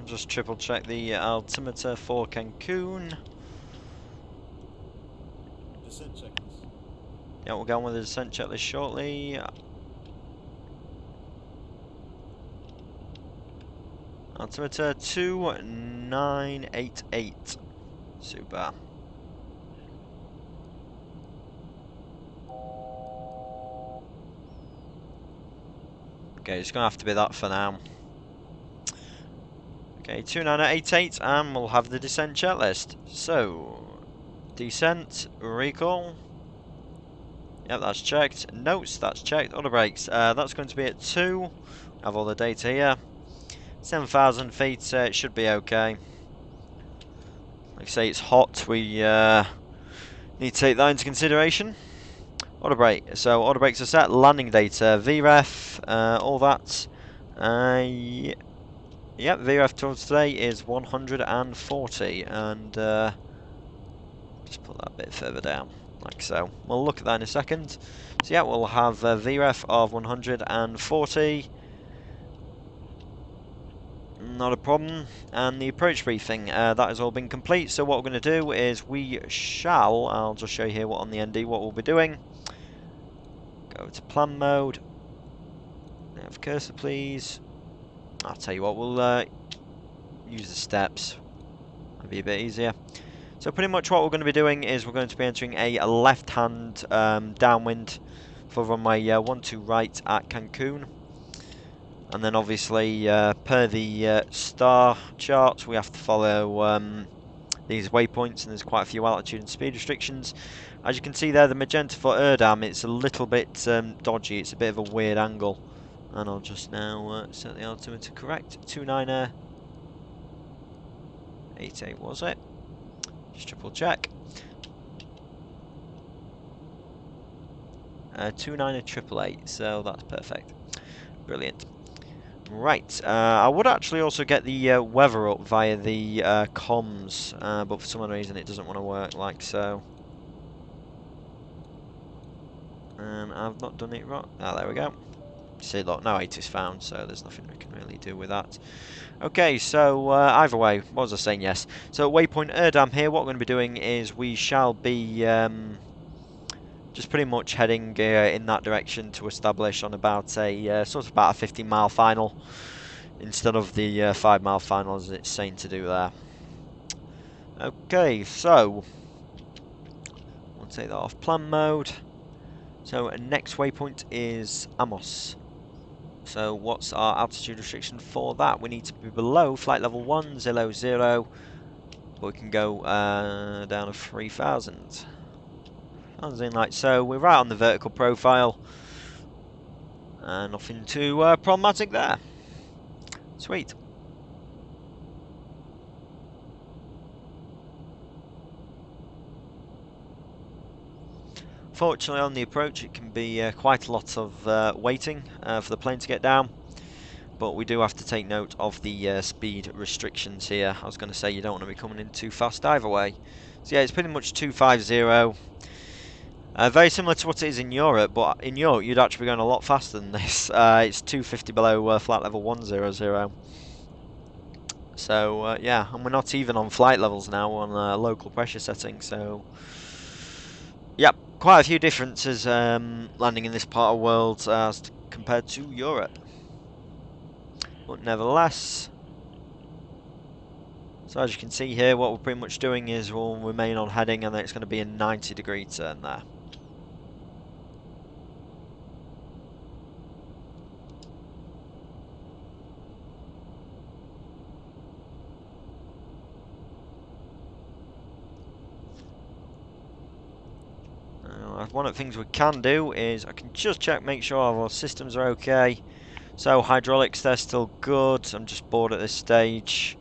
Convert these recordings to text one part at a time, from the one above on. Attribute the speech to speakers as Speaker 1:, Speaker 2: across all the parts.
Speaker 1: Just triple check the altimeter for Cancun.
Speaker 2: Descent checklist.
Speaker 1: Yeah, we'll go on with the descent checklist shortly. Altimeter 2988. Super. Okay, it's gonna have to be that for now. Okay, 2988, and we'll have the descent checklist. So, descent, recall. Yep, that's checked. Notes, that's checked. Other brakes, that's going to be at 2. Have all the data here. 7,000 feet, it should be okay. Like I say, it's hot. We need to take that into consideration. Auto brake. So auto brakes are set. Landing data, VREF, all that. Yep, VREF towards today is 140, and just put that a bit further down, like so. We'll look at that in a second. So yeah, we'll have VREF of 140. Not a problem. And the approach briefing, that has all been complete. So what we're going to do is I'll just show you here what on the ND what we'll be doing. Go to plan mode. Have cursor, please. I'll tell you what, we'll use the steps. That'll be a bit easier. So pretty much what we're going to be doing is we're going to be entering a left-hand downwind for runway 12 right at Cancun. And then obviously, per the star charts, we have to follow these waypoints, and there's quite a few altitude and speed restrictions. As you can see there, the magenta for Erdam, it's a little bit dodgy, it's a bit of a weird angle. And I'll just now set the altimeter correct. 2988 was it? Just triple check. 298888, so that's perfect. Brilliant. Right, I would actually also get the weather up via the comms, but for some reason it doesn't want to work like so. And I've not done it right. Ah, there we go. See, look, no 8 is found, so there's nothing we can really do with that. Okay, so either way, what was I saying? Yes. So waypoint Erdam here, what we're going to be doing is we shall be just pretty much heading in that direction to establish on about a sort of about a 15-mile final instead of the 5-mile final as it's saying to do there. Okay, so we'll take that off plan mode. So next waypoint is Amos. So what's our altitude restriction for that? We need to be below flight level 100, but we can go down to 3,000. Something like so. We're right on the vertical profile. Nothing too problematic there. Sweet. Fortunately, on the approach, it can be quite a lot of waiting for the plane to get down. But we do have to take note of the speed restrictions here. I was going to say you don't want to be coming in too fast either way. So yeah, it's pretty much 250. Very similar to what it is in Europe, but in Europe you'd actually be going a lot faster than this. It's 250 below flight level 100. So yeah, and we're not even on flight levels now on local pressure setting. So yep, quite a few differences landing in this part of the world as compared to Europe. But nevertheless, so as you can see here, what we're pretty much doing is we'll remain on heading, and then it's going to be a 90-degree turn there. One of the things we can do is I can just check, make sure our systems are okay. So hydraulics, they're still good. I'm just bored at this stage.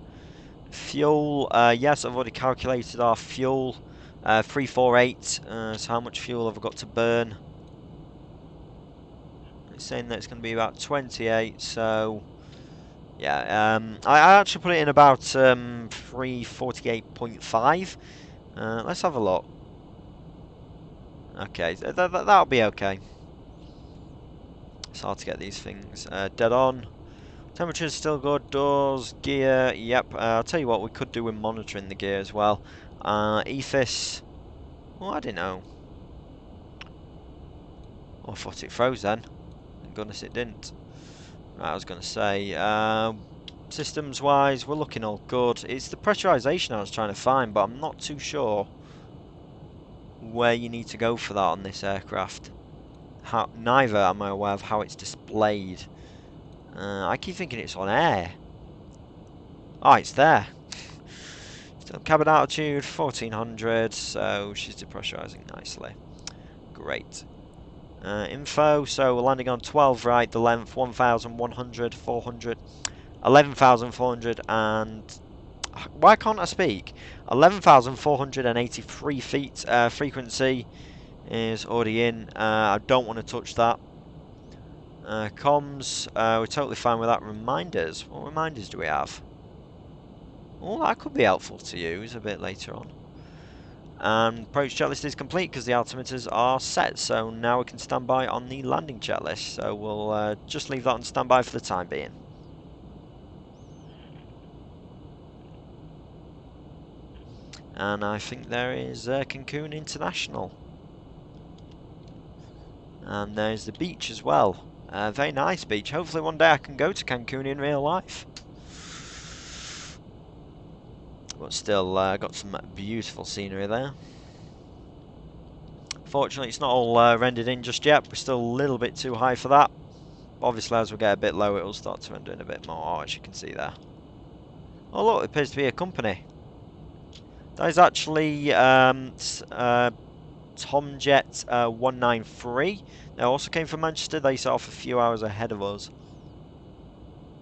Speaker 1: Fuel, yes, I've already calculated our fuel. 348. So how much fuel have I got to burn? It's saying that it's going to be about 28. So yeah, I actually put it in about 348.5. Let's have a look. Okay, that'll be okay. It's hard to get these things dead on. Temperature's still good. Doors, gear, yep. I'll tell you what we could do with monitoring the gear as well. EFIS. Well, I don't know. Oh, I thought it froze then. Thank goodness it didn't. Right, I was going to say, systems-wise, we're looking all good. It's the pressurization I was trying to find, but I'm not too sure where you need to go for that on this aircraft. Neither am I aware of how it's displayed. I keep thinking it's on air. Oh, it's there. Still cabin altitude 1400, so she's depressurizing nicely. Great. Info, so we're landing on 12 right, the length 1,100, 400, 11,400 and... Why can't I speak? 11,483 feet. Frequency is already in. I don't want to touch that. Comms, we're totally fine with that. Reminders, what reminders do we have? Oh, that could be helpful to use a bit later on. And approach checklist is complete because the altimeters are set, so now we can stand by on the landing checklist. So we'll just leave that on standby for the time being. And I think there is Cancun International. And there's the beach as well. Very nice beach. Hopefully one day I can go to Cancun in real life. But still got some beautiful scenery there. Fortunately it's not all rendered in just yet. We're still a little bit too high for that. But obviously as we get a bit low it'll start to render in a bit more, as you can see there. Oh look, it appears to be a company. That is actually Tomjet 193. They also came from Manchester. They set off a few hours ahead of us.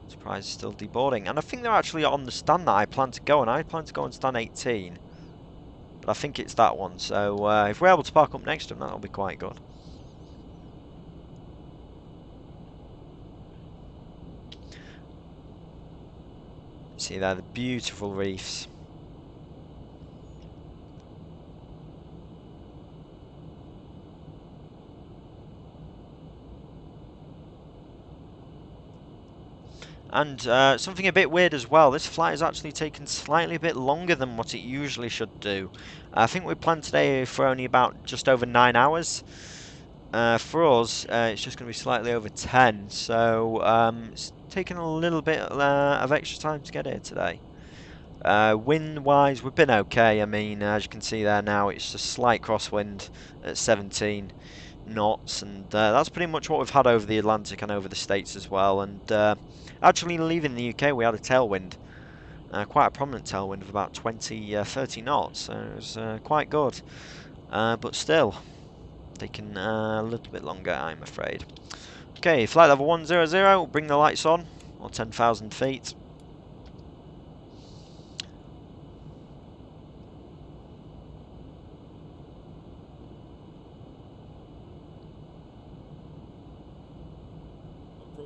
Speaker 1: Surprised it's still deboarding. And I think they're actually on the stand that I plan to go on. I plan to go on stand 18. But I think it's that one. So if we're able to park up next to them, that'll be quite good. See there, the beautiful reefs. And something a bit weird as well, this flight has actually taken slightly a bit longer than what it usually should do. I think we planned today for only about just over 9 hours. For us, it's just going to be slightly over 10, so it's taken a little bit of extra time to get here today. Wind-wise, we've been okay. I mean, as you can see there now, it's just slight crosswind at 17 knots, and that's pretty much what we've had over the Atlantic and over the States as well. And actually leaving the UK we had a tailwind, quite a prominent tailwind of about 20-30 knots, so it was quite good, but still taking a little bit longer, I'm afraid. Okay, flight level 100, bring the lights on, or 10,000 feet.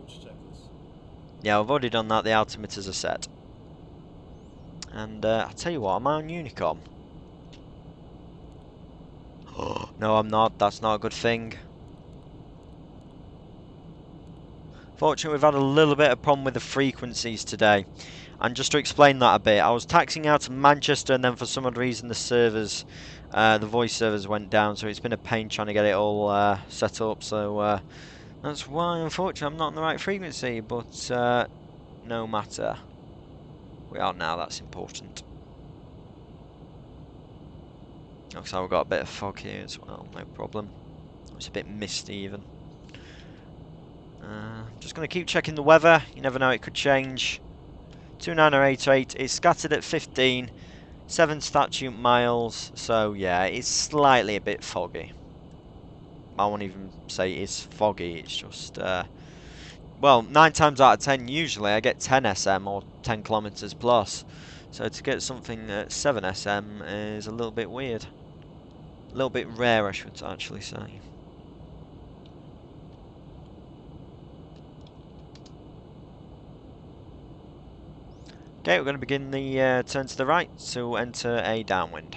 Speaker 2: Checklist.
Speaker 1: Yeah, I've already done that. The altimeters are set. And I'll tell you what, am I on Unicom? No, I'm not. That's not a good thing. Fortunately, we've had a little bit of problem with the frequencies today. And just to explain that a bit, I was taxiing out to Manchester, and then for some odd reason the servers, the voice servers went down, so it's been a pain trying to get it all set up. So that's why, unfortunately, I'm not on the right frequency, but no matter. We are now, that's important. Looks like we've got a bit of fog here as well, no problem. It's a bit misty even. Just going to keep checking the weather, you never know, it could change. 29088, it's scattered at 15, 7 statute miles, so yeah, it's slightly a bit foggy. I won't even say it's foggy, it's just, well, 9 times out of 10 usually I get 10 SM or 10 kilometers plus. So to get something at 7 SM is a little bit weird. A little bit rare, I should actually say. Okay, we're going to begin the turn to the right to enter a downwind.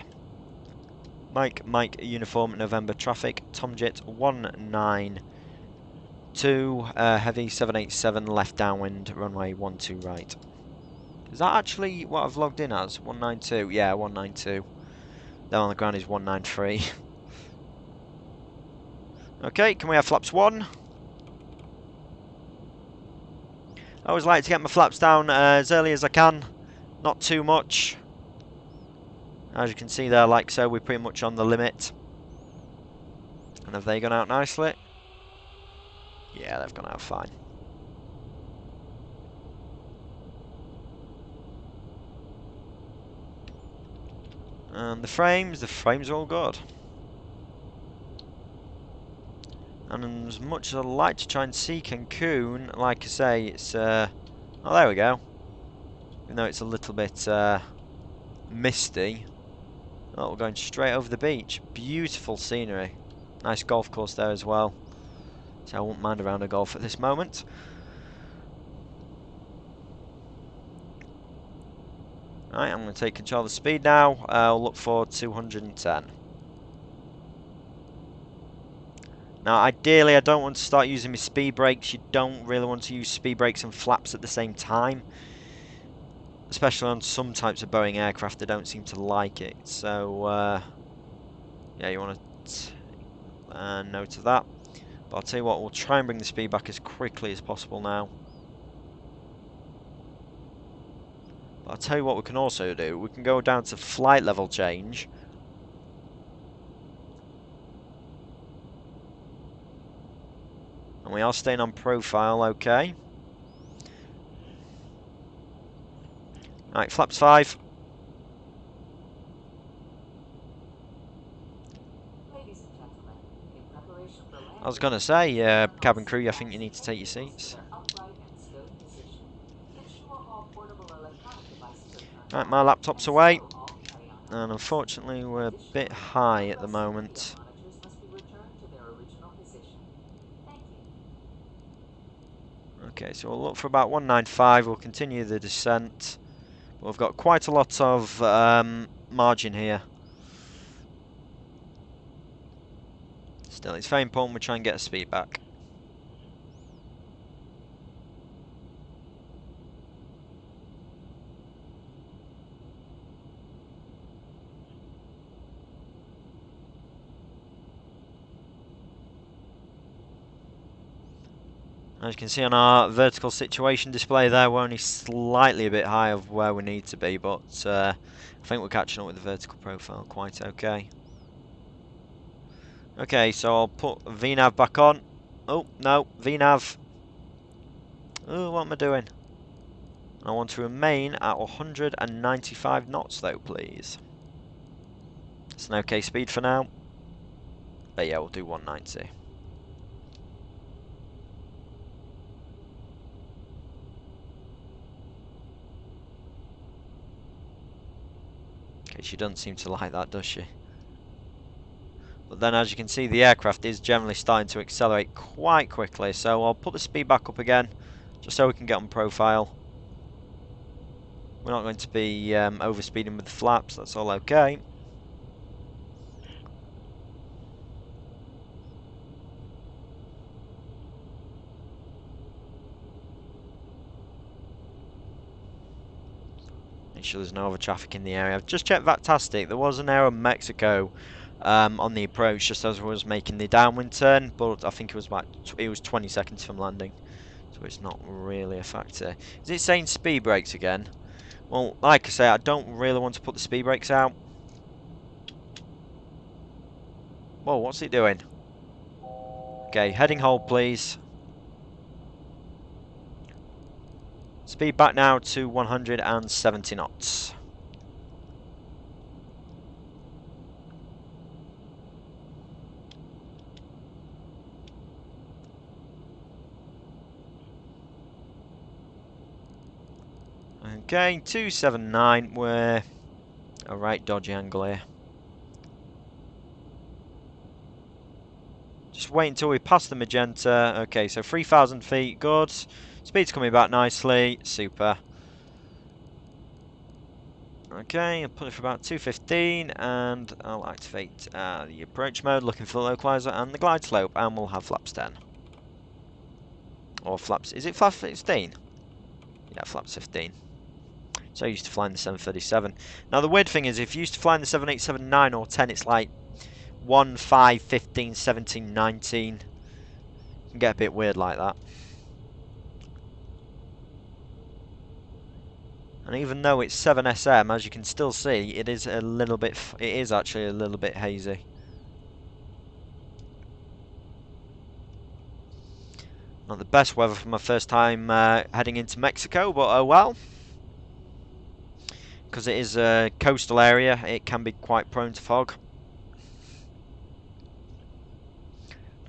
Speaker 1: Mike, Uniform, November, traffic, Tomjet 2, heavy 787 left downwind, runway 12 right. Is that actually what I've logged in as? 192? Yeah, 192. Down on the ground is 193. Okay, can we have flaps 1? I always like to get my flaps down as early as I can. Not too much. As you can see there, like so, we're pretty much on the limit. And have they gone out nicely? Yeah, they've gone out fine. And the frames are all good. And as much as I'd like to try and see Cancun, like I say, it's oh, there we go. Even though it's a little bit misty. Oh, we're going straight over the beach. Beautiful scenery. Nice golf course there as well. So I won't mind a round of golf at this moment. Right, I'm going to take control of the speed now. I'll look for 210. Now, ideally, I don't want to start using my speed brakes. You don't really want to use speed brakes and flaps at the same time. Especially on some types of Boeing aircraft, they don't seem to like it. So, yeah, you want to take note of that. But I'll tell you what, we'll try and bring the speed back as quickly as possible now. But I'll tell you what we can also do. We can go down to flight level change. And we are staying on profile, okay. Right, flaps 5. I was going to say, cabin crew, I think you need to take your seats. Right, my laptop's away. And unfortunately, we're a bit high at the moment. Okay, so we'll look for about 195. We'll continue the descent. But we've got quite a lot of margin here. Still, it's very important we try and get a speed back. As you can see on our vertical situation display there, we're only slightly a bit high of where we need to be, but I think we're catching up with the vertical profile quite okay. Okay, so I'll put VNAV back on. Oh, no, VNAV. Oh, what am I doing? I want to remain at 195 knots though, please. It's an okay speed for now. But yeah, we'll do 190. Okay, she doesn't seem to like that, does she? But then, as you can see, the aircraft is generally starting to accelerate quite quickly. So I'll put the speed back up again, just so we can get on profile. We're not going to be overspeeding with the flaps, that's all okay. Make sure there's no other traffic in the area. I've just checked Vatastic. There was an error in Mexico on the approach just as I was making the downwind turn, but I think it was 20 seconds from landing, so it's not really a factor. Is it saying speed brakes again? Well, like I say, I don't really want to put the speed brakes out. Whoa, what's it doing? Okay, heading hold, please. Speed back now to 170 knots. Okay, 279, we're a right dodgy angle here. Just wait until we pass the magenta. Okay, so 3,000 feet, good. Speed's coming back nicely, super. Okay, I'll put it for about 215, and I'll activate the approach mode, looking for the localizer and the glide slope, and we'll have flaps 10. Or flaps. Is it flaps 15? Yeah, flaps 15. So I used to flying the 737. Now the weird thing is, if you used to flying the 787 9 or 10, it's like 1, 5, 15, 17, 19. It can get a bit weird like that. And even though it's 7SM, as you can still see, it is a little bit. It is actually a little bit hazy. Not the best weather for my first time heading into Mexico, but oh well. Because it is a coastal area, it can be quite prone to fog.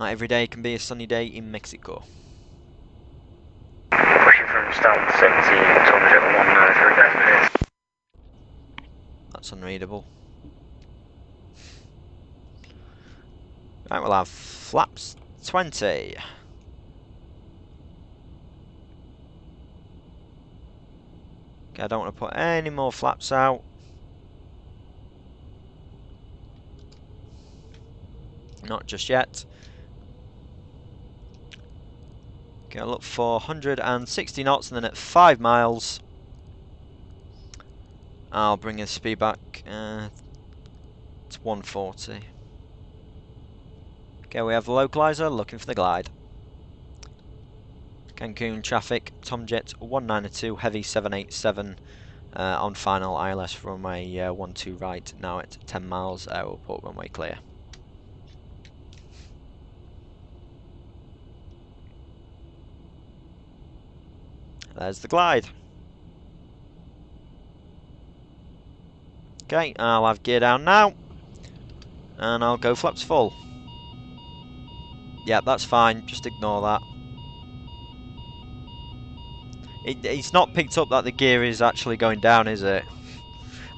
Speaker 1: Not every day can be a sunny day in Mexico.
Speaker 3: Pushing from stand 17, tonnage at 193.
Speaker 1: That's unreadable. Right, we'll have flaps 20. Okay, I don't want to put any more flaps out. Not just yet. Okay, I'll look for 160 knots, and then at 5 miles, I'll bring the speed back to 140. Okay, we have the localizer, looking for the glide. Cancun traffic, Tomjet 192, heavy 787 on final ILS runway 12 right, now at 10 miles, airport runway clear. There's the glide. Okay, I'll have gear down now, and I'll go flaps full. Yeah, that's fine, just ignore that. It's not picked up that the gear is actually going down, is it?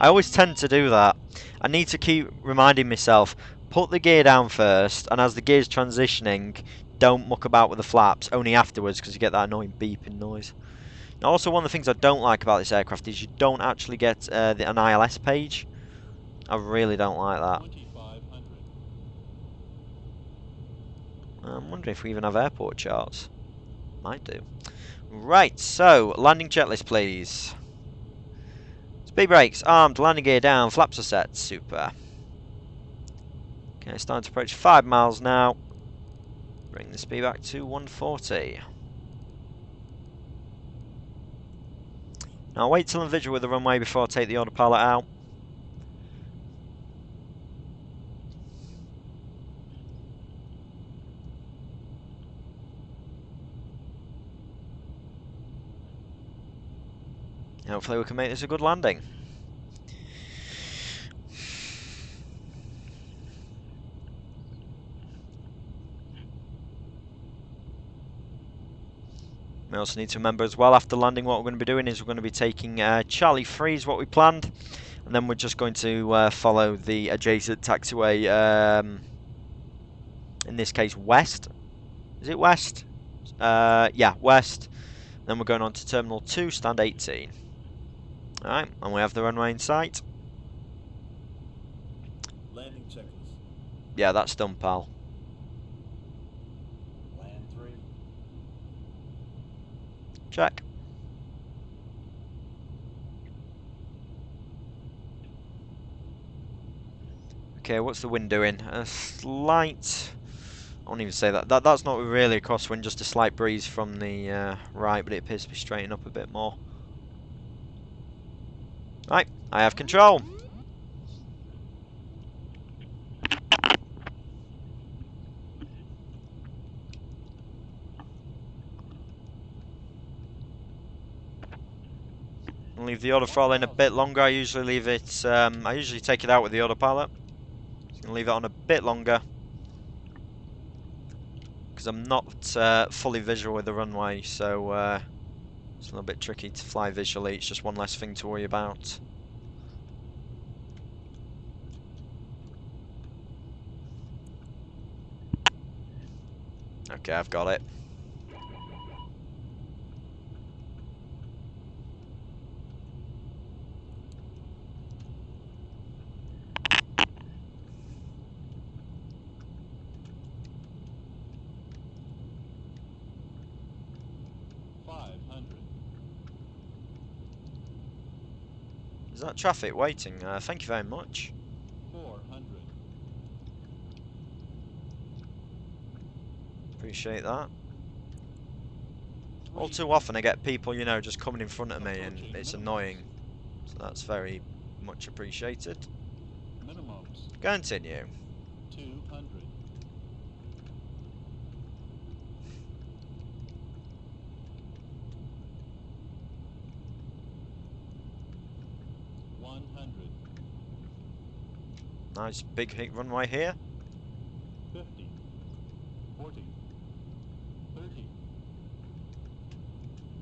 Speaker 1: I always tend to do that. I need to keep reminding myself, put the gear down first, and as the gear's transitioning, don't muck about with the flaps, only afterwards, because you get that annoying beeping noise. Now, also, one of the things I don't like about this aircraft is you don't actually get an ILS page. I really don't like that.
Speaker 2: 2500.
Speaker 1: I'm wondering if we even have airport charts. Might do. Right, so, landing checklist, please. Speed brakes, armed, landing gear down, flaps are set, super. Okay, starting to approach 5 miles now. Bring the speed back to 140. Now, I'll wait till I'm visual with the runway before I take the autopilot out. Hopefully we can make this a good landing. We also need to remember as well, after landing, what we're going to be doing is we're going to be taking Charlie 3 is what we planned, and then we're just going to follow the adjacent taxiway, in this case west. Is it west? Yeah, west. Then we're going on to Terminal 2, stand 18. Alright, and we have the runway in sight.
Speaker 2: Landing checklist.
Speaker 1: Yeah, that's done, pal.
Speaker 2: Land 3.
Speaker 1: Check. Okay, what's the wind doing? A slight... I won't even say that. That's not really a crosswind, just a slight breeze from the right, but it appears to be straightening up a bit more. Right, I have control. I'll leave the autothrottle in a bit longer. I usually leave it. I usually take it out with the autopilot. And leave it on a bit longer because I'm not fully visual with the runway, so it's a little bit tricky to fly visually. It's just one less thing to worry about. Okay, I've got it. Is that traffic waiting? Thank you very much.
Speaker 2: 400.
Speaker 1: Appreciate that. All too often I get people, you know, just coming in front of me and it's annoying. So that's very much appreciated.
Speaker 2: Minimums.
Speaker 1: Continue.
Speaker 2: 200. 100.
Speaker 1: Nice big hit runway here.
Speaker 2: 50. 40. 30.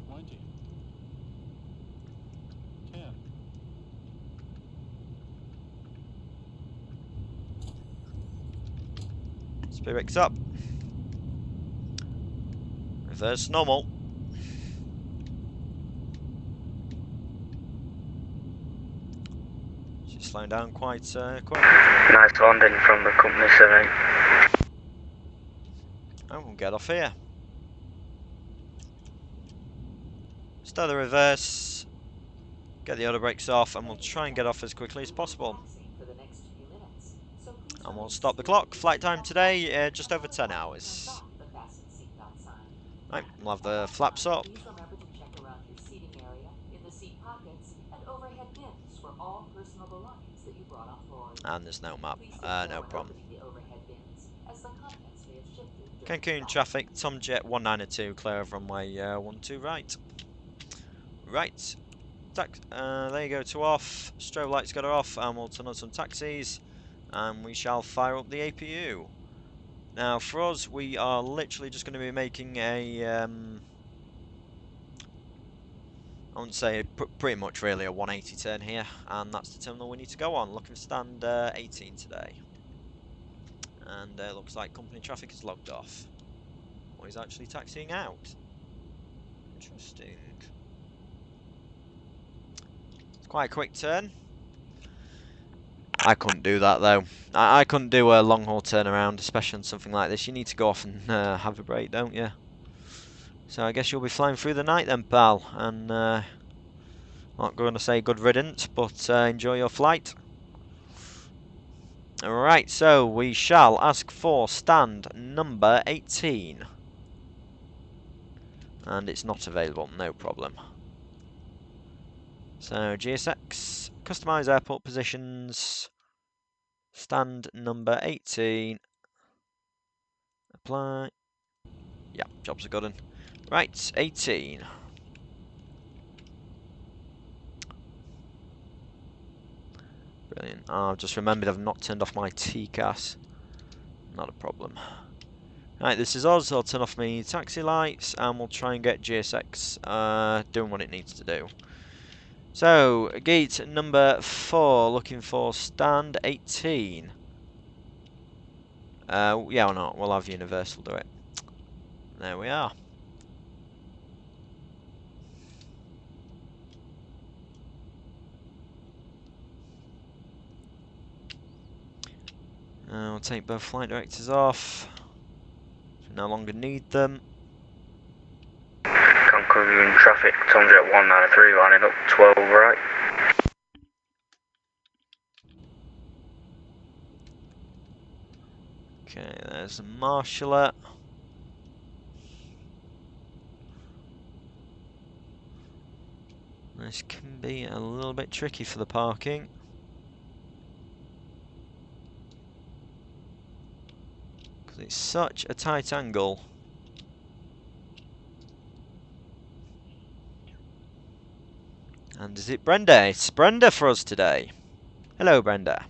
Speaker 2: 20. 10.
Speaker 1: Spirits up. Reverse normal. She's slowing down quite quickly.
Speaker 3: Nice landing from the company 7.
Speaker 1: And we'll get off here. Start the reverse. Get the auto brakes off, and we'll try and get off as quickly as possible. And we'll stop the clock. Flight time today, just over 10 hours. Right, we'll have the flaps up. And there's no map, no problem. Cancun traffic, Tomjet 192, clear of runway 12 right. Right, there you go to off, strobe lights got her off, and we'll turn on some taxis, and we shall fire up the APU. Now for us, we are literally just going to be making a, I wouldn't say pretty much really a 180 turn here, and that's the terminal we need to go on. Looking for stand 18 today. And looks like company traffic is logged off. Or he's actually taxiing out. Interesting. It's quite a quick turn. I couldn't do that though. I couldn't do a long haul turnaround, especially on something like this. You need to go off and have a break, don't you? So I guess you'll be flying through the night then, pal. And I'm not going to say good riddance, but enjoy your flight. Alright, so we shall ask for stand number 18. And it's not available, no problem. So GSX, customize airport positions, stand number 18. Apply. Yeah, jobs are good. Right, 18. Brilliant. Oh, I've just remembered I've not turned off my TCAS. Not a problem. Right, this is us. I'll turn off my taxi lights and we'll try and get GSX doing what it needs to do. So, gate number 4, looking for stand 18. Yeah or not? We'll have Universal do it. There we are. We'll take both flight directors off. We no longer need them.
Speaker 3: Cancun traffic, Tomjet 193, lining up 12 right.
Speaker 1: Okay, there's the marshaller. This can be a little bit tricky for the parking. Because it's such a tight angle. And is it Brenda? It's Brenda for us today. Hello, Brenda.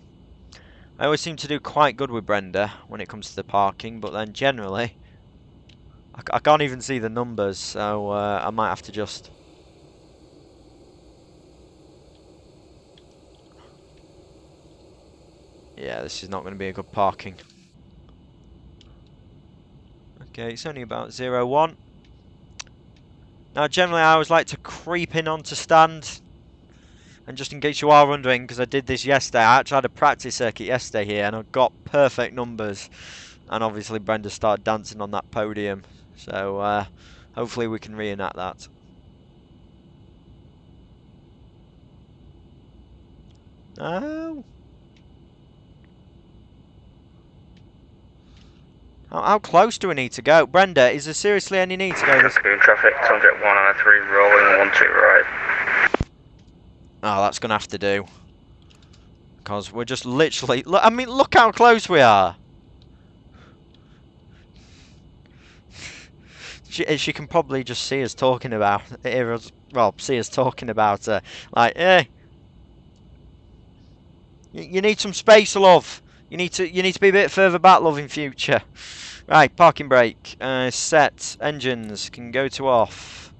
Speaker 1: I always seem to do quite good with Brenda when it comes to the parking, but then generally I can't even see the numbers, so I might have to just... Yeah, this is not going to be a good parking. Okay, it's only about 0-1. Now, generally I always like to creep in onto stand. And just in case you are wondering, because I did this yesterday, I actually had a practice circuit yesterday here, and I got perfect numbers. And obviously Brenda started dancing on that podium. So hopefully we can reenact that. No. How close do we need to go? Brenda, is there seriously any need to go this?
Speaker 3: Cancun traffic, Sunjet 193, rolling 12 right.
Speaker 1: Oh, that's going to have to do. Because we're just literally... Look, I mean, look how close we are. She can probably just see us talking about... Well, see us talking about... like, you need some space, love. You need to be a bit further back, love, in future. Right, parking brake. Set. Engines can go to off.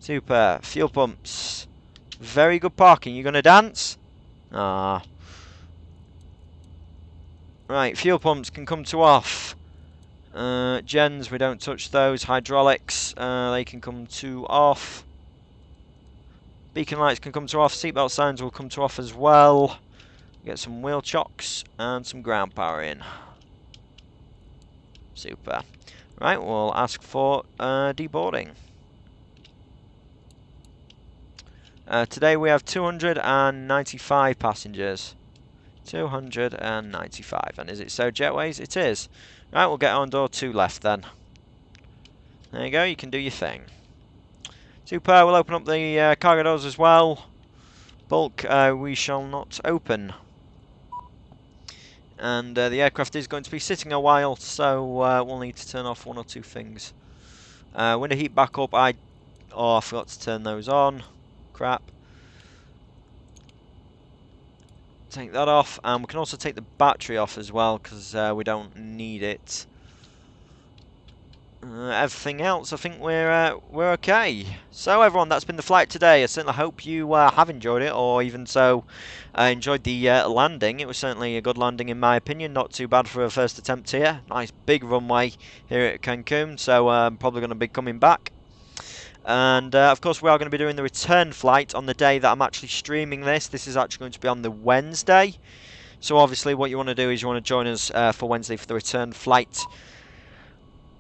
Speaker 1: Super. Fuel pumps. Very good parking. You gonna dance? Ah. Right, fuel pumps can come to off. Gens, we don't touch those. Hydraulics, they can come to off. Beacon lights can come to off. Seatbelt signs will come to off as well. Get some wheel chocks and some ground power in. Super. Right, we'll ask for deboarding. Today we have 295 passengers. 295. And is it so jetways? It is. Right, we'll get on door 2 left then. There you go, you can do your thing. Super, we'll open up the cargo doors as well. Bulk, we shall not open. And the aircraft is going to be sitting a while, so we'll need to turn off 1 or 2 things. Window heat back up, I forgot to turn those on. Crap. Take that off, and we can also take the battery off as well, because we don't need it. Everything else, I think we're okay. So everyone, that's been the flight today. I certainly hope you have enjoyed it, or even so, enjoyed the landing. It was certainly a good landing in my opinion. Not too bad for a first attempt here. Nice big runway here at Cancun, so I'm probably going to be coming back. And of course we are going to be doing the return flight on the day that I'm actually streaming this. This is actually going to be on the Wednesday. So obviously what you want to do is you want to join us for Wednesday for the return flight.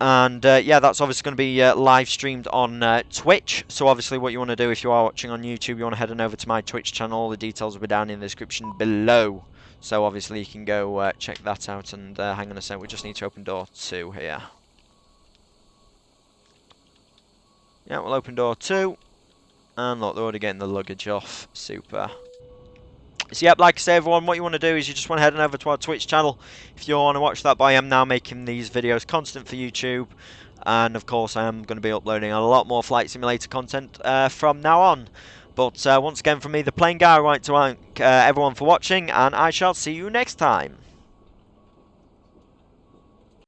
Speaker 1: And yeah, that's obviously going to be live streamed on Twitch. So obviously what you want to do if you are watching on YouTube, you want to head on over to my Twitch channel. All the details will be down in the description below. So obviously you can go check that out. And hang on a sec, we just need to open door 2 here. Yeah, we'll open door 2. And look, they're already getting the luggage off. Super. So yep, like I say everyone, what you want to do is you just want to head on over to our Twitch channel if you want to watch that. But I am now making these videos constant for YouTube. And of course I am going to be uploading a lot more Flight Simulator content from now on. But once again from me, the Plane Guy, I would like to thank everyone for watching. And I shall see you next time.